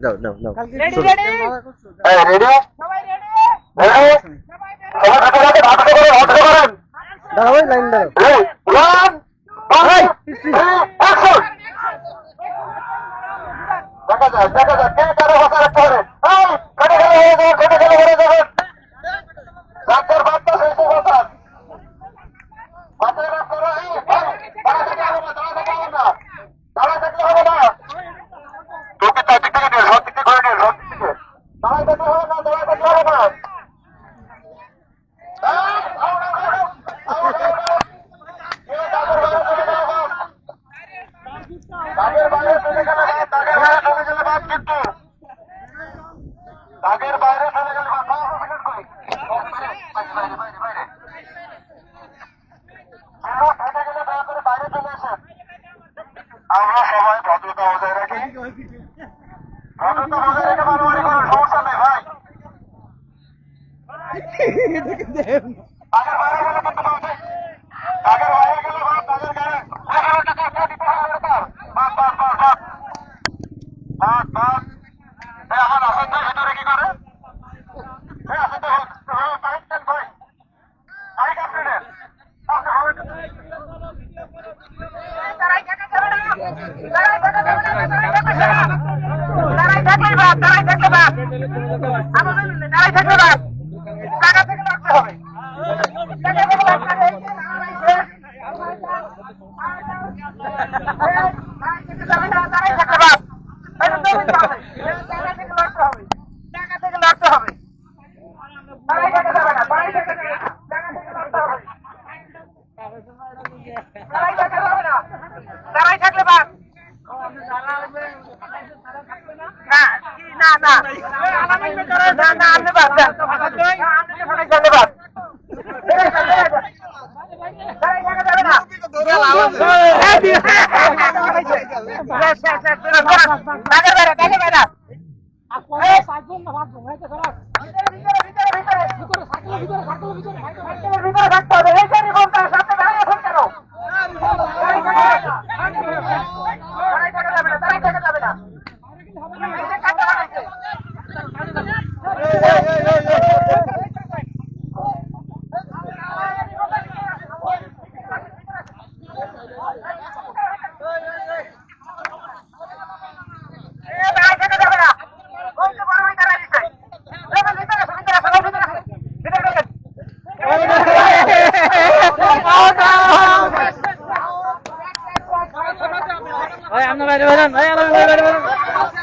যাও নাও নাও ready ready এই ready সবাই রেডি রেডি সবাই সবাই হাতে হাতে করে অর্থ করেন দাঁড়াও ওই লাইন দাঁড়াও এই 1 2 3 অ্যাকশন দেখা যায় কে কারো কথা রাখতে পারে এই কেটে গেলে হয়ে যাবে ডাক্তার বাচ্চা শেষ কথা মাথায় রাখ করো এই দাঁড়া থাকলে হবে না দাঁড়া থাকলে হবে না তোকে তার দিক থেকে নিয়ে সব দিক থেকে করে নিয়ে সব দিক থেকে দাঁড়াই থাকলে হবে না দাঁড়াই থাকলে হবে না দাগের বাইরে চলে গেলে বাদ কিন্তু দাগের বাইরে চলে গেলে বাদ বাইরে হেঁটে গেলে দয়া করে বাইরে চলে আসেন আমরা সবাই ভদ্রতা বজায় রাখি ভদ্রতা বজায় রেখে মারামারি করুন সমস্যা নেই ভাই দাগের বাইরে গেলে কিন্তু দাগের বাইরে গেলে বাদ দাগের গায়ে আমার আসাদের ভিতরে কি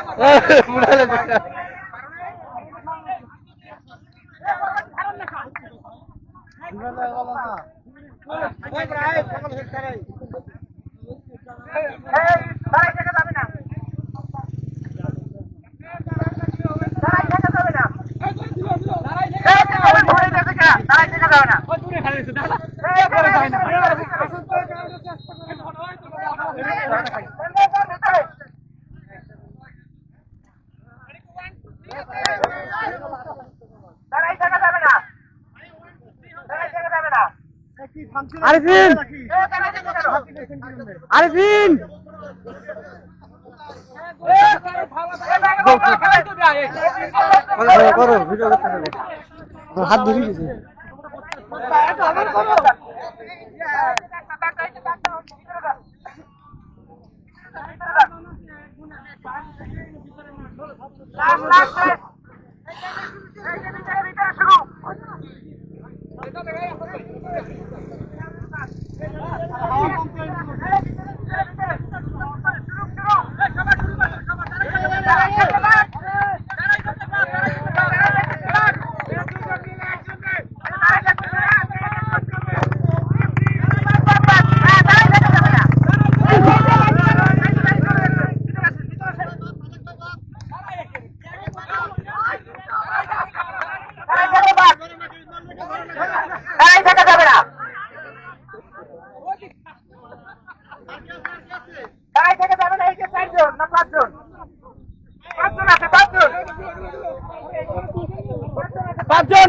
করে আরিফিন আরিফিন করো ভিডিও করতে হবে হাত ধরে গেছে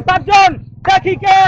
পাঁচজন দেখি কে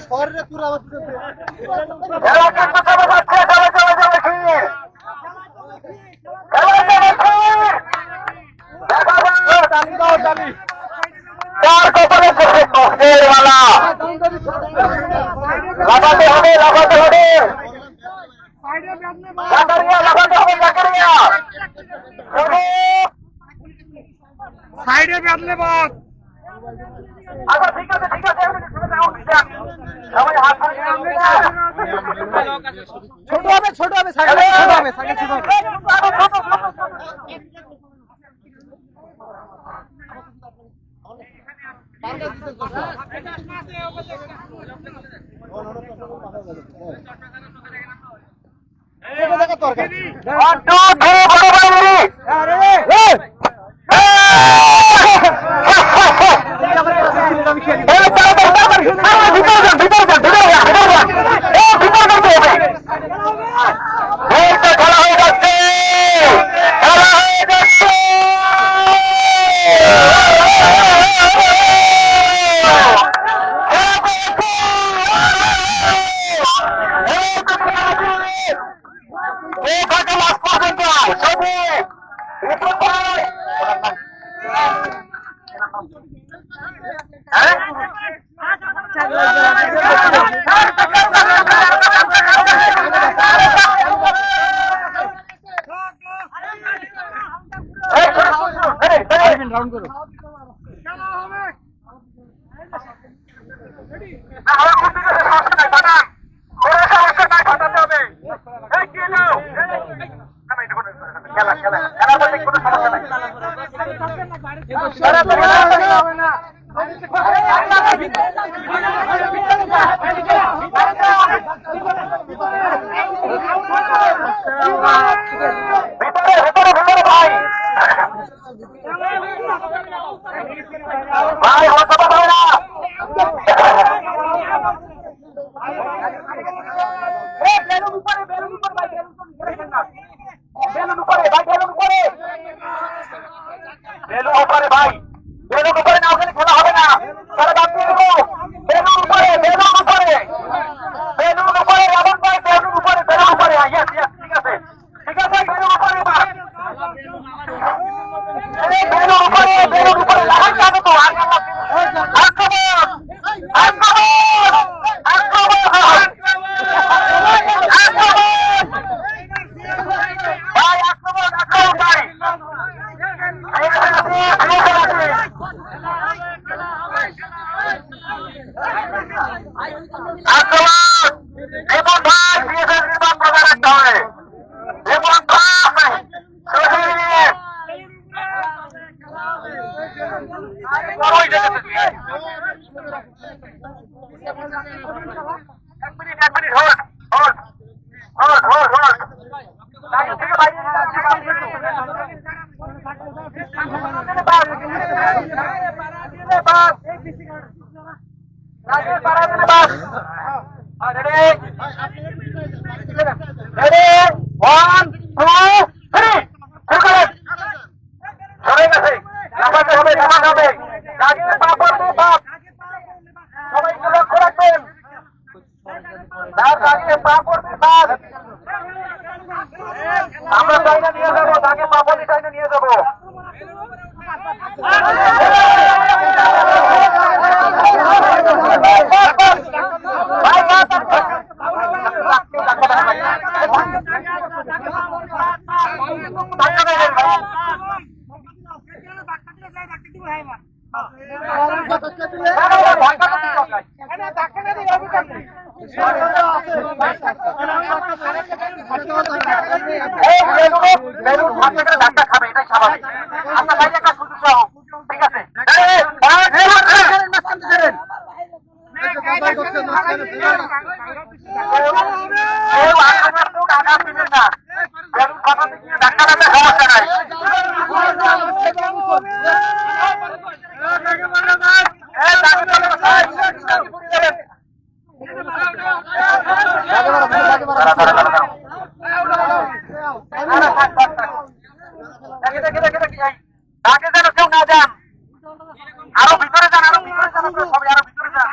শহরের পুরো লাগাতে হবে সাইডে বেঁধলে বাস। আচ্ছা ঠিক আছে সবাই হাত ছোট হবে সাইকেল ছোট হবে রাউন্ড করো। আমরা চাইনা নিয়ে যাবো, তাকে পাপড়ি চাইনা নিয়ে যাবো। এই বেলুন হাতে করে ধাক্কা খাবে, এটাই স্বাভাবিক। আচ্ছা ভাই একটা সুযোগ সহ, ঠিক আছে? কেউ আঘাত দিবেন না, বেলুন কাটাতে গিয়ে ধাক্কা লাগলে সমস্যা নাই। আগে যেন কেউ না যান, আরো ভিতরে যান, আরো ভিতরে যান, আপনারা সবাই আরো ভিতরে যান।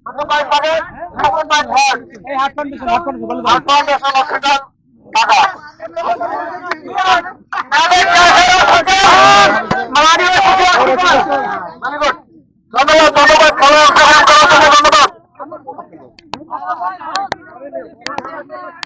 ধন্যবাদ, ধন্যবাদ।